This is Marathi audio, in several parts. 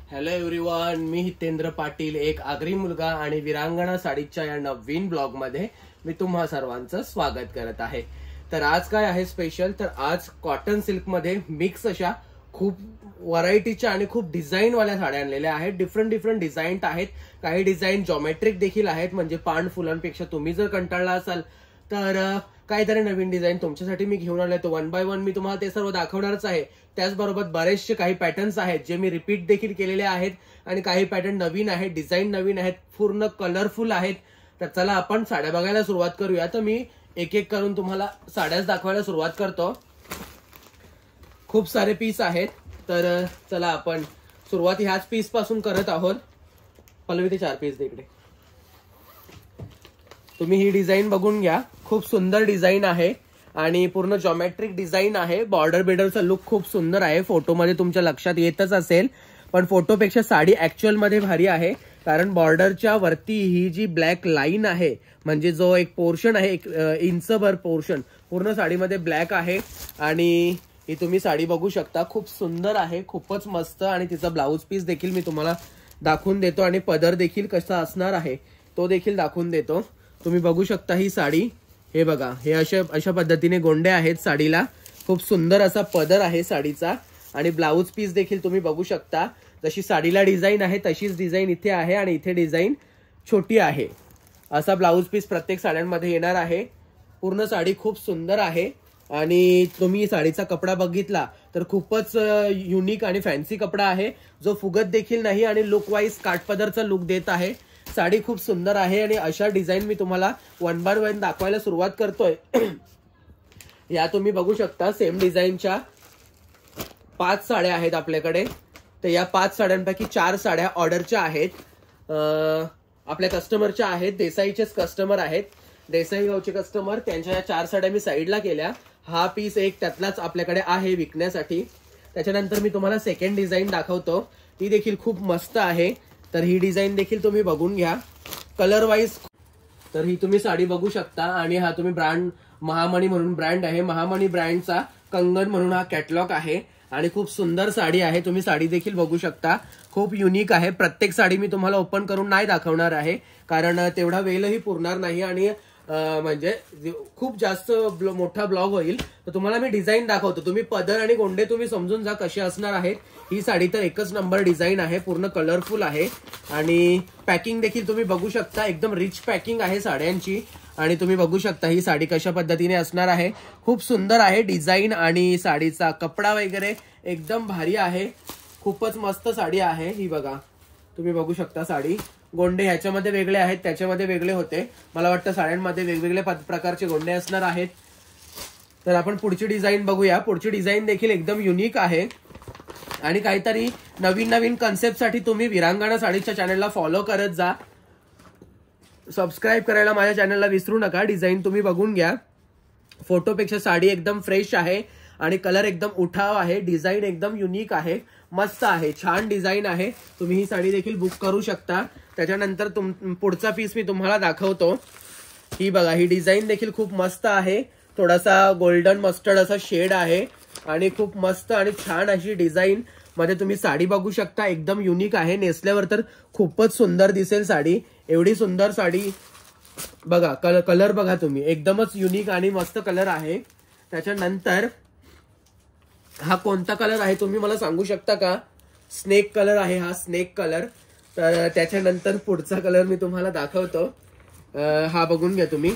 हॅलो एव्हरीवन, मी हितेंद्र पाटील, एक आगरी मुलगा आणि विरांगणा साडीच्या या नवीन ब्लॉग मध्ये मी तुम्हा सर्वांचं स्वागत करत आहे। तर आज काय आहे स्पेशल, तर आज कॉटन सिल्क मध्ये मिक्स अशा खूप व्हरायटीच्या आणि खूप डिझाईन वाल्या साड्या आणलेल्या आहेत। डिफरंट डिझाईन आहेत, काही डिझाईन जॉमेट्रिक देखील आहेत, म्हणजे पान फुलांपेक्षा तुम्ही जर कंटाळला असाल तर काहीतरी नवीन डिझाईन तुमच्यासाठी मी घेऊन आलोय। तो वन बाय वन मी तुम्हाला ते सर्व दाखवणारच आहे। त्याचबरोबर बरेचसे काही पॅटर्न्स आहेत जे मी रिपीट देखील केलेले आहेत आणि काही पॅटर्न नवीन आहेत, डिझाईन नवीन आहेत, पूर्ण कलरफुल आहेत। तर चला आपण साड्या बघायला सुरुवात करूया। तर मी एक एक करून तुम्हाला साड्याच दाखवायला सुरुवात करतो। खूप सारे पीस आहेत, तर चला आपण सुरुवात ह्याच पीस पासून करत आहोत। पल्लवी ते 4 पीस इकडे। तुम्ही ही डिझाईन बघून घ्या, खूप सुंदर डिझाईन आहे आणि पूर्ण जॉमेट्रिक डिझाईन आहे। बॉर्डर बिर्डरचा लुक खूप सुंदर आहे, फोटोमध्ये तुमच्या लक्षात येतच असेल, पण फोटोपेक्षा साडी ऍक्च्युअल मध्ये भारी आहे। कारण बॉर्डरच्या वरती ही जी ब्लॅक लाईन आहे, म्हणजे जो एक पोर्शन आहे, 1 इंचभर पोर्शन पूर्ण साडीमध्ये ब्लॅक आहे। आणि ही तुम्ही साडी बघू शकता, खूप सुंदर आहे, खूपच मस्त। आणि तिचा ब्लाउज पीस देखील मी तुम्हाला दाखवून देतो आणि पदर देखील कसा असणार आहे तो देखील दाखवून देतो। तुम्ही बघू शकता ही साडी, हे बघा, हे अशा पद्धतीने गोंडे आहेत साडीला। खूप सुंदर असा पदर आहे साडीचा आणि ब्लाउज पीस देखील तुम्ही बघू शकता। जशी साडीला डिझाईन आहे तशीच डिझाईन इथे आहे आणि इथे डिझाईन छोटी आहे। असा ब्लाउज पीस प्रत्येक साड्यांमध्ये येणार आहे। पूर्ण साडी खूप सुंदर आहे आणि तुम्ही साडीचा कपडा बघितला तर खूपच युनिक आणि फॅन्सी कपडा आहे, जो फुगत देखील नाही आणि लुक वाईज काठपदरचा लुक देत आहे। साडी खूप सुंदर आहे आणि अशा डिझाईन मी तुम्हाला वन बाय वन दाखवायला सुरुवात करतोय। या तुम्ही बघू शकता, सेम डिझाईनच्या 5 साड्या आहेत आपल्याकडे। तर या 5 साड्यांपैकी 4 साड्या ऑर्डरच्या आहेत, आपल्या कस्टमरच्या आहेत, देसाईचेच कस्टमर आहेत, देसाई गावचे कस्टमर। त्यांच्या या 4 साड्या मी साईडला केल्या। हा पीस एक त्यातलाच आपल्याकडे आहे विकण्यासाठी। त्याच्यानंतर मी तुम्हाला सेकंड डिझाईन दाखवतो, ती देखील खूप मस्त आहे। तर ही डिझाईन देखील तुम्ही बघून घ्या, कलर वाईज। तर ही तुम्ही साडी बघू शकता आणि हा तुम्ही ब्रँड महामणी म्हणून ब्रँड आहे, महामणी ब्रँडचा कंगन म्हणून हा कॅटलॉग आहे आणि खूप सुंदर साडी आहे। तुम्ही साडी देखील बघू शकता, खूप युनिक आहे। प्रत्येक साडी मी तुम्हाला ओपन करून नाही दाखवणार आहे, कारण तेवढा वेळही पुरणार नाही आणि म्हणजे खूप जास्त मोठा ब्लॉग होईल। तर तुम्हाला मी डिझाईन दाखवतो, तुम्ही पदर आणि गोंडे तुम्ही समजून जा कसे असणार आहेत। ही साडी तर एकच नंबर डिझाईन आहे, पूर्ण कलरफुल आहे आणि पॅकिंग देखील तुम्ही बघू शकता, एकदम रिच पॅकिंग आहे साड्यांची। आणि तुम्ही बघू शकता ही साडी कशा पद्धतीने असणार आहे, खूप सुंदर आहे डिझाईन आणि साडीचा कपडा वगैरे एकदम भारी आहे, खूपच मस्त साडी आहे। ही बघा, तुम्ही बघू शकता साडी, गोंडे ह्याच्यामध्ये वेगळे आहेत, त्याच्यामध्ये वेगळे होते। मला वाटतं साड्यांमध्ये वेगवेगळे प्रकारचे गोंडे असणार आहेत। तर आपण पुढची डिझाईन बघूया। पुढची डिझाईन देखील एकदम युनिक आहे आणि काहीतरी नवीन कन्सेप्ट साठी तुम्ही विरांगणा साडीच्या चॅनलला फॉलो करत जा, सबस्क्राईब करायला माझ्या चॅनलला विसरू नका। डिझाईन तुम्ही बघून घ्या, फोटोपेक्षा साडी एकदम फ्रेश आहे आणि कलर एकदम उठाव आहे, डिझाईन एकदम युनिक आहे, मस्त आहे, छान डिझाईन आहे। तुम्ही ही साडी देखील बुक करू शकता। त्याच्यानंतर पुढचा पीस मी तुम्हाला दाखवतो। ही बघा, ही डिझाईन देखील खूप मस्त आहे, थोडासा गोल्डन मस्टर्ड असा शेड आहे आणि खूप मस्त आणि छान अशी डिझाईन मध्ये तुम्ही साडी बघू शकता, एकदम युनिक आहे। नेसल्यावर तर खूपच सुंदर दिसेल साडी, एवढी सुंदर साडी बघा। कलर बघा तुम्ही, एकदमच युनिक आणि मस्त कलर आहे। त्याच्यानंतर हा कोणता कलर आहे तुम्ही मला सांगू शकता का? स्नेक कलर आहे हा, स्नेक कलर। तर त्याच्यानंतर पुढचा कलर मी तुम्हाला दाखवतो, हा बघून घ्या तुम्ही।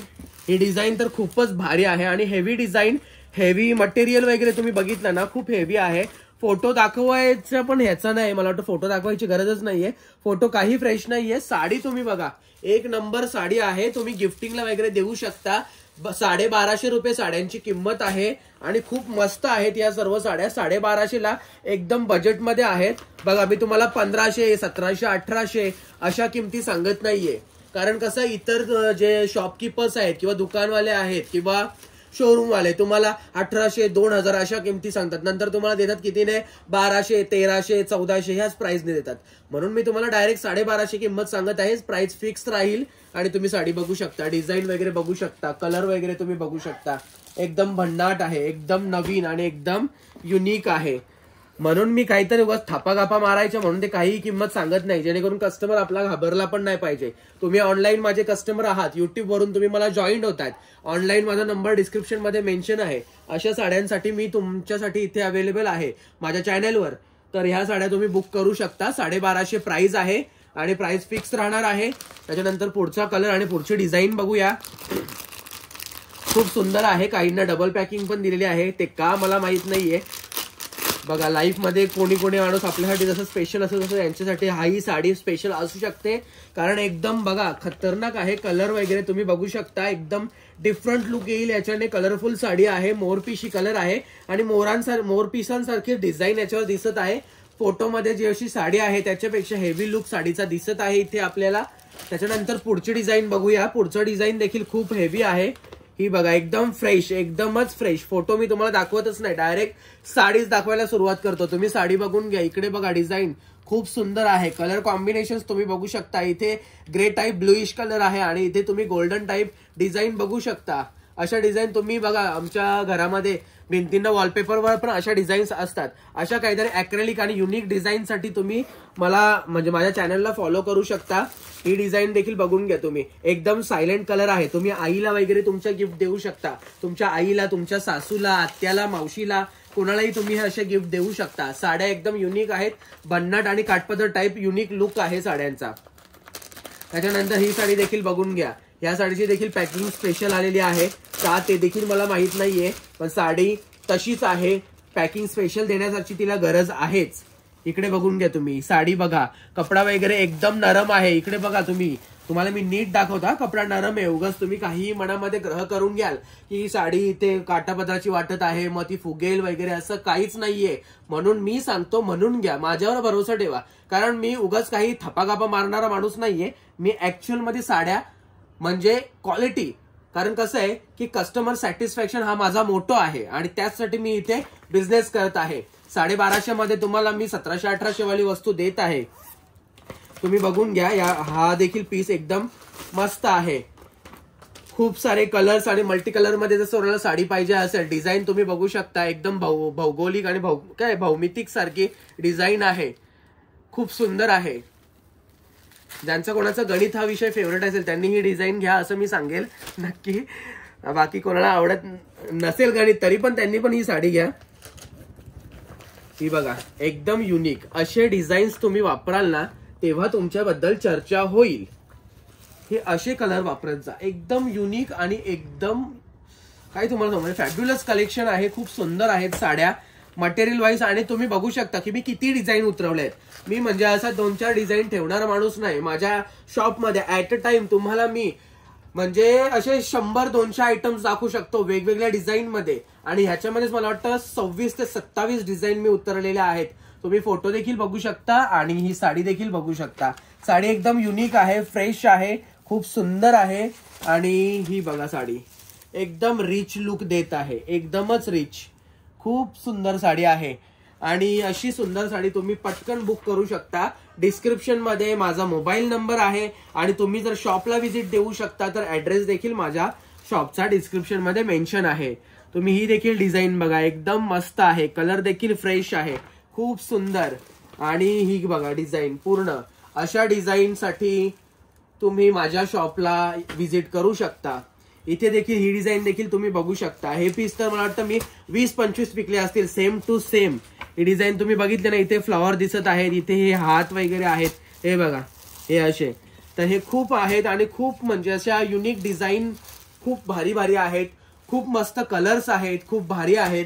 ही डिझाईन तर खूपच भारी आहे आणि हेवी डिझाईन, हेवी मटेरियल वगैरे तुम्ही बघितलं ना, खूप हेवी आहे। फोटो दाखवायचा पण ह्याचा नाही, मला वाटतं फोटो दाखवायची गरजच नाहीये, फोटो काही फ्रेश नाहीये। साडी तुम्ही बघा, एक नंबर साडी आहे, तुम्ही गिफ्टिंगला वगैरे देऊ शकता। 1250 रुपये साड्यांची किंमत आहे आणि खूप मस्त आहेत या सर्व साड्या। 1250 ला एकदम बजेटमध्ये आहेत। बघा, मी तुम्हाला 1500, 1700, 1800 अशा किमती सांगत नाहीये, कारण कसं इतर जे शॉपकीपर्स आहेत किंवा दुकानवाले आहेत किंवा शोरूम वाले तुम्हाला 1800, 2000 अशा किमती सांगतात, नंतर तुम्हाला देतात कितीने? 1200, 1300, 1400 ह्याच प्राइसने देतात। म्हणून मी तुम्हाला डायरेक्ट 1250 किंमत सांगत आहे, प्राइस फिक्स राहील। आणि तुम्ही साडी बघू शकता, डिझाईन वगैरे बघू शकता, कलर वगैरे तुम्ही बघू शकता, एकदम भन्नाट आहे, एकदम नवीन आणि एकदम युनिक आहे। म्हणून मी काहीतरी उगाच थापागापा मारायच्या म्हणून ते काही किंमत सांगत नाही, जेणेकरून कस्टमर आपला घाबरला पण नाही पाहिजे. तुम्ही ऑनलाईन माझे कस्टमर आहात, युट्यूब वरून तुम्ही मला जॉईन होतात, ऑनलाईन माझा नंबर डिस्क्रिप्शन मध्ये मेन्शन आहे. अशा साड्यांसाठी मी तुमच्यासाठी इथे अवेलेबल आहे माझ्या चॅनलवर. तर ह्या साड्या तुम्ही बुक करू शकता. 1250 प्राइस आहे आणि प्राइस फिक्स राहणार आहे. त्याच्यानंतर पुढचा कलर आणि पुढची डिझाईन बघूया. खूप सुंदर आहे. काहींना डबल पॅकिंग पण दिलेली आहे, ते का मला माहित नाहीये. बघा लाईफ मध्ये कोणी कोणी माणूस आपल्यासाठी जसं स्पेशल असं तसं यांच्यासाठी ही साडी स्पेशल असू शकते. कारण एकदम बघा खतरनाक आहे. कलर वगैरे तुम्ही बघू शकता, एकदम डिफरंट लुक येईल याच्याने. कलरफुल साडी आहे, मोरपिशी कलर आहे आणि मोरपिसांसारखी डिझाईन याच्यावर दिसत आहे. फोटोमध्ये जी अशी साडी आहे त्याच्यापेक्षा हेवी लुक साडीचा दिसत आहे इथे आपल्याला. त्याच्यानंतर पुढची डिझाईन बघूया. पुढचं डिझाईन देखील खूप हेवी आहे. ही बघा एकदम फ्रेश, एकदमच फ्रेश. फोटो मी तुम्हाला दाखवतच नाही, डायरेक्ट साडीच दाखवायला सुरुवात करतो. तुम्ही साडी बघून घ्या. इकडे बघा डिझाईन खूप सुंदर आहे. कलर कॉम्बिनेशन तुम्ही बघू शकता. इथे ग्रे टाईप ब्लूइश कलर आहे आणि इथे तुम्ही गोल्डन टाईप डिझाईन बघू शकता. अशा डिझाईन तुम्ही बघा आमच्या घरामध्ये भिंतींना वॉलपेपरवर पण अशा डिझाईन्स असतात. अशा काहीतरी अॅक्रेलिक आणि युनिक डिझाईनसाठी तुम्ही मला म्हणजे माझ्या चॅनलला फॉलो करू शकता. ही डिझाईन देखील बघून घ्या तुम्ही. एकदम सायलेंट कलर आहे. तुम्ही आईला वगैरे तुमच्या गिफ्ट देऊ शकता. तुमच्या आईला, तुमच्या सासूला, आत्याला, मावशीला, कोणालाही तुम्ही हे असे गिफ्ट देऊ शकता. साड्या एकदम युनिक आहेत. भन्नाट आणि काठपदर टाईप युनिक लुक आहे साड्यांचा. त्याच्यानंतर ही साडी देखील बघून घ्या. या साडीची देखील पॅकिंग स्पेशल आलेली आहे का ते देखील मला माहित नाहीये, पण साडी तशीच आहे. पॅकिंग स्पेशल देण्यासाठी तिला गरज आहेच. इकडे बघून घ्या तुम्ही. साडी बघा, कपडा वगैरे एकदम नरम आहे. इकडे बघा तुम्ही, तुम्हाला मी नीट दाखवता, कपडा नरम आहे. उगाच तुम्ही काही मनामध्ये ग्रह करून घ्याल की साडी इथे काटापदराची वाटत आहे मग ती फुगेल वगैरे, असं काहीच नाहीये. म्हणून मी सांगतो, म्हणून घ्या, माझ्यावर भरोसा ठेवा. कारण मी उगाच काही थपागापा मारणारा माणूस नाहीये. मी ऍक्च्युअल मध्ये साड्या म्हणजे क्वालिटी, कारण कसं आहे की कस्टमर सॅटिस्फॅक्शन हा माझा मोटो आहे आणि त्याचसाठी मी इथे बिझनेस करत आहे. 1250 मध्ये तुम्हाला मी 1700-1800 वाली वस्तू देत आहे. तुम्ही बघून घ्या. हा देखील पीस एकदम मस्त आहे. खूप सारे कलर्स आणि मल्टी कलर मध्ये जर सोडायला साडी पाहिजे असेल, डिझाईन तुम्ही बघू शकता. एकदम भौगोलिक आणि भौमितिक सारखी डिझाईन आहे. खूप सुंदर आहे. ज्यांचा कोणाचा गणित हा विषय फेवरेट असेल त्यांनी ही डिझाईन घ्या असं मी सांगेल नक्की. बाकी कोणाला आवडत नसेल गणित तरी पण त्यांनी पण ही साडी घ्या. ही बघा एकदम युनिक. असे डिझाईन्स तुम्ही वापराल ना तेव्हा तुमच्याबद्दल चर्चा होईल. हे असे कलर वापरत जा. एकदम युनिक आणि एकदम काय तुम्हाला म्हणजे फॅब्युलस कलेक्शन आहे. खूप सुंदर आहेत साड्या मटेरियल वाईज. आणि तुम्ही बघू शकता की मी किती डिझाईन उतरवले आहेत. मी म्हणजे असा 2-4 डिझाईन ठेवणारा माणूस नाही. माझ्या शॉपमध्ये ऍट अ टाइम तुम्हाला मी म्हणजे असे 100-200 आयटम्स दाखवू शकतो वेगवेगळ्या डिझाईन मध्ये. आणि ह्याच्यामध्येच मला वाटतं 26 ते 27 डिझाईन मी उतरलेल्या आहेत. तुम्ही फोटो देखील बघू शकता आणि ही साडी देखील बघू शकता. साडी एकदम युनिक आहे, फ्रेश आहे, खूप सुंदर आहे. आणि ही बघा साडी एकदम रिच लुक देत आहे, एकदमच रिच. खूप सुंदर साडी आहे आणि अशी सुंदर साडी तुम्ही पटकन बुक करू शकता. डिस्क्रिप्शन मध्ये माझा मोबाईल नंबर आहे आणि तुम्ही जर शॉपला व्हिजिट देऊ शकता तर ऍड्रेस देखील माझ्या शॉपचा डिस्क्रिप्शन मध्ये मेन्शन आहे. तुम्ही ही देखील डिझाईन बघा, एकदम मस्त आहे. कलर देखील फ्रेश आहे, खूप सुंदर. आणि ही बघा डिझाईन पूर्ण. अशा डिझाईन साठी तुम्ही माझ्या शॉपला व्हिजिट करू शकता. इथे देखील ही डिझाईन देखील तुम्ही बघू शकता. हे पीस तर मला वाटतं मी 20-25 विकले असतील सेम टू सेम. ही डिझाईन तुम्ही बघितले ना, इथे फ्लॉवर दिसत आहेत, इथे हे हात वगैरे आहेत, हे बघा हे असे. तर हे खूप आहेत आणि खूप म्हणजे अशा युनिक डिझाईन खूप भारी भारी आहेत. खूप मस्त कलर्स आहेत, खूप भारी आहेत.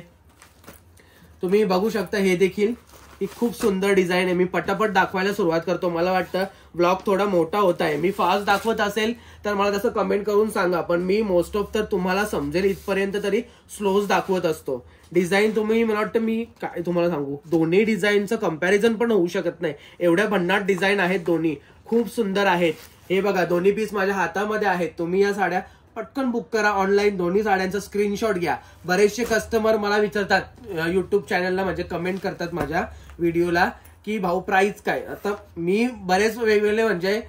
तुम्ही बघू शकता. हे देखील ही खूप सुंदर डिझाईन आहे. मी पटापट दाखवायला सुरुवात करतो. मला वाटतं ब्लॉग थोडा मोठा होत आहे. मी फास्ट दाखवत असेल तर मला तसं कमेंट करून सांगा, पण मी मोस्ट ऑफ तर तुम्हाला समजेल इथपर्यंत तरी स्लोज दाखवत असतो. डिझाईन तुम्ही मला वाटतं मी काय तुम्हाला सांगू, दोन्ही डिझाईनचं कम्पॅरिझन पण होऊ शकत नाही. एवढ्या भन्नाट डिझाईन आहेत दोन्ही, खूप सुंदर आहेत. हे बघा दोन्ही पीस माझ्या हातामध्ये आहेत. तुम्ही या साड्या पटकन बुक करा ऑनलाईन. दोन्ही साड्यांचा स्क्रीनशॉट घ्या. बरेचसे कस्टमर मला विचारतात युट्यूब चॅनलला, म्हणजे कमेंट करतात माझ्या व्हिडिओला की भाऊ प्राइस काय. आता मी बरेच वेगवेगळे म्हणजे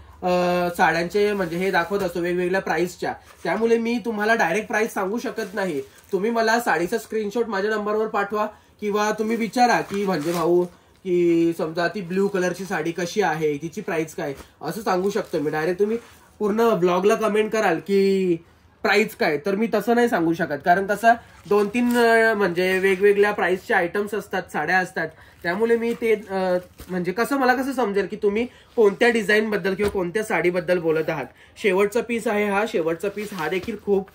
साड्यांचे म्हणजे हे दाखवत असतो वेगवेगळ्या प्राइसच्या, त्यामुळे मी तुम्हाला डायरेक्ट प्राइस सांगू शकत नाही. तुम्ही मला साडीचा स्क्रीनशॉट माझ्या नंबरवर पाठवा किंवा तुम्ही विचारा की म्हणजे भाऊ की समजा ती ब्ल्यू कलरची साडी कशी आहे, तिची प्राइस काय, असं सांगू शकतो मी. डायरेक्ट तुम्ही पूर्ण ब्लॉगला कमेंट कराल की प्राइस काय, तर मी तसं नाही सांगू शकत. कारण कसं 2-3 म्हणजे वेगवेगळ्या प्राइसचे आयटम्स असतात, साड्या असतात. त्यामुळे मी ते म्हणजे मला कसं समजेल की तुम्ही कोणत्या डिझाईन बद्दल किंवा कोणत्या साडीबद्दल बोलत आहात. शेवटचा पीस आहे हा. शेवटचा पीस हा देखील खूप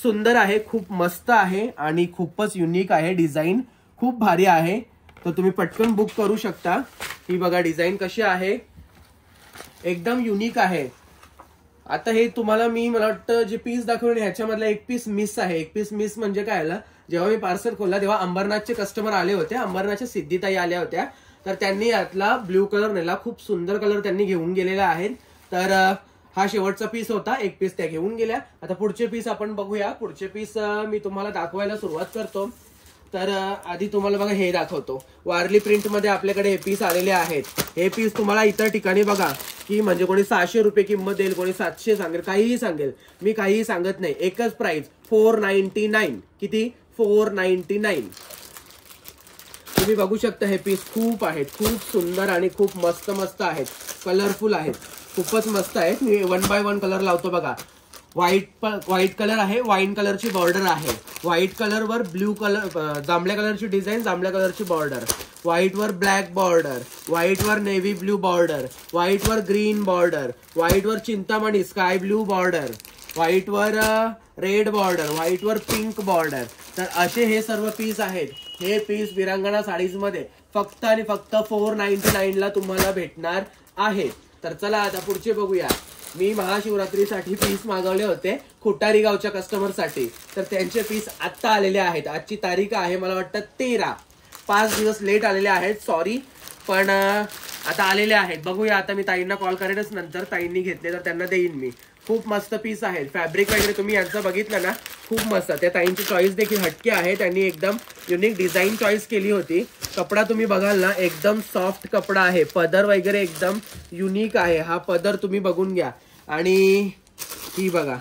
सुंदर आहे, खूप मस्त आहे आणि खूपच युनिक आहे. डिझाईन खूप भारी आहे, तर तुम्ही पटकन बुक करू शकता. ही बघा डिझाईन कशी आहे, एकदम युनिक आहे. आता हे तुम्हाला मला वाटतं जे पीस दाखवले ह्याच्यामधला एक पीस मिस आहे. एक पीस मिस म्हणजे काय आलं, जेव्हा मी पार्सल खोलला तेव्हा अंबरनाथचे कस्टमर आले होते. अंबरनाथच्या सिद्धीताई आल्या होत्या, तर त्यांनी यातला ब्ल्यू कलर नेला. खूप सुंदर कलर त्यांनी घेऊन गेलेला आहे. तर हा शेवटचा पीस होता, एक पीस त्या घेऊन गेल्या. आता पुढचे पीस आपण बघूया. पुढचे पीस मी तुम्हाला दाखवायला सुरुवात करतो. तर आधी तुम्हाला बघा हे दाखवतो. वारली प्रिंट मध्ये आपल्याकडे हे पीस आलेले आहेत. हे पीस तुम्हाला इतर ठिकाणी बघा की म्हणजे कोणी 600 रुपये किंमत देईल, कोणी 700 सांगेल, काहीही सांगेल. मी काहीही सांगत नाही. एकच प्राइस 499. किती? 499. तुम्ही बघू शकता हे पीस खूप आहेत, खूप सुंदर आणि खूप मस्त मस्त आहेत. कलरफुल आहेत, खूपच मस्त आहेत. मी 1 बाय 1 कलर लावतो बघा. व्हाईट कलर आहे, वाईन कलरची बॉर्डर आहे. व्हाईट कलर वर ब्ल्यू कलर, जांभळ्या कलरची डिझाईन, जांभळ्या कलरची बॉर्डर. व्हाईट वर ब्लॅक बॉर्डर, व्हाईट वर नेव्ही ब्ल्यू बॉर्डर, व्हाईट वर ग्रीन बॉर्डर, व्हाईट वर Chintamani sky blue border, white वर रेड बॉर्डर, व्हाईट वर पिंक बॉर्डर. तर असे हे सर्व पीस आहेत. हे पीस विरांगणा साडीज मध्ये फक्त आणि फक्त 499 ला तुम्हाला भेटणार आहे. तर चला आता पुढचे बघूया. मी महाशिवरात्रीसाठी पीस मागवले होते खुटारी गावच्या कस्टमरसाठी, तर त्यांचे पीस आत्ता आलेले आहेत. आजची तारीख आहे मला वाटतं 13. 5 दिवस लेट आलेले आहेत, सॉरी, पण आता आलेले आहेत. बघूया. आता मी ताईंना कॉल करेनच नंतर. ताईंनी घेतले तर त्यांना देईन मी. खूप मस्त पीस आहेत. फॅब्रिक वगैरे तुम्ही यांचं बघितलं ना, खूप मस्त. त्या ताईंची चॉईस देखील हटके आहे. त्यांनी एकदम युनिक डिझाईन चॉईस केली होती. कपडा तुम्ही बघाल ना, एकदम सॉफ्ट कपडा आहे. पदर वगैरे एकदम युनिक आहे. हा पदर तुम्ही बघून घ्या. आणि ही बघा,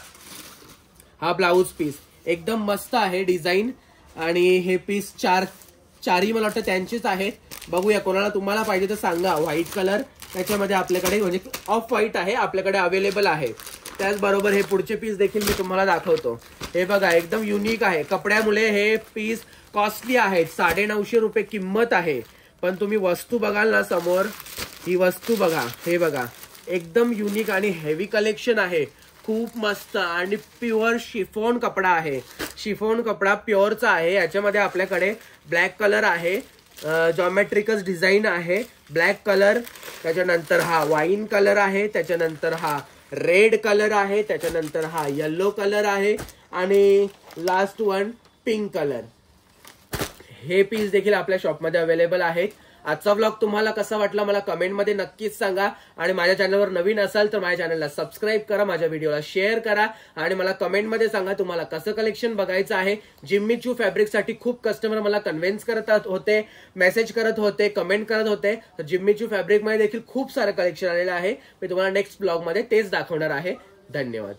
हा ब्लाऊज पीस एकदम मस्त आहे डिझाईन. आणि हे पीस चारही मला वाटतं त्यांचेच आहेत. बघूया, कोणाला तुम्हाला पाहिजे तर सांगा. व्हाईट कलर त्याच्यामध्ये आपल्याकडे म्हणजे ऑफ व्हाईट आहे, आपल्याकडे अवेलेबल आहे. त्याचबरोबर हे पुढचे पीस देखील मी तुम्हाला दाखवतो. हे बघा, एकदम युनिक आहे. कपड्यामुळे हे पीस कॉस्टली आहेत. 950 रुपये किंमत आहे. पण तुम्ही वस्तू बघाल ना समोर, ही वस्तू बघा, हे बघा, एकदम युनिक आणि हेवी कलेक्शन आहे. खूप मस्त आणि प्युअर शिफॉन कपडा आहे. शिफॉन कपडा प्युअरचा आहे. याच्यामध्ये आपल्याकडे ब्लॅक कलर आहे, जॉमेट्रिकस डिझाईन आहे, ब्लॅक कलर. त्याच्यानंतर हा वाईन कलर आहे, त्याच्यानंतर हा रेड कलर आहे, त्याच्यानंतर हा येलो कलर आहे आणि लास्ट वन पिंक कलर. हे पीस देखील आपल्या शॉपमध्ये अवेलेबल आहेत. आजचा व्लॉग तुम्हाला कसा वाटला मला कमेंटमध्ये नक्कीच सांगा. आणि माझ्या चॅनलवर नवीन असाल तर माझ्या चॅनलला सबस्क्राईब करा, माझ्या व्हिडिओला शेअर करा आणि मला कमेंटमध्ये सांगा तुम्हाला कसं कलेक्शन बघायचं आहे. जिम्मी चू फॅब्रिकसाठी खूप कस्टमर मला कन्व्हिन्स करत होते, मेसेज करत होते, कमेंट करत होते. तर जिम्मी चू फॅब्रिकमध्ये देखील खूप सारं कलेक्शन आलेलं आहे. मी तुम्हाला नेक्स्ट व्लॉगमध्ये तेच दाखवणार आहे. धन्यवाद.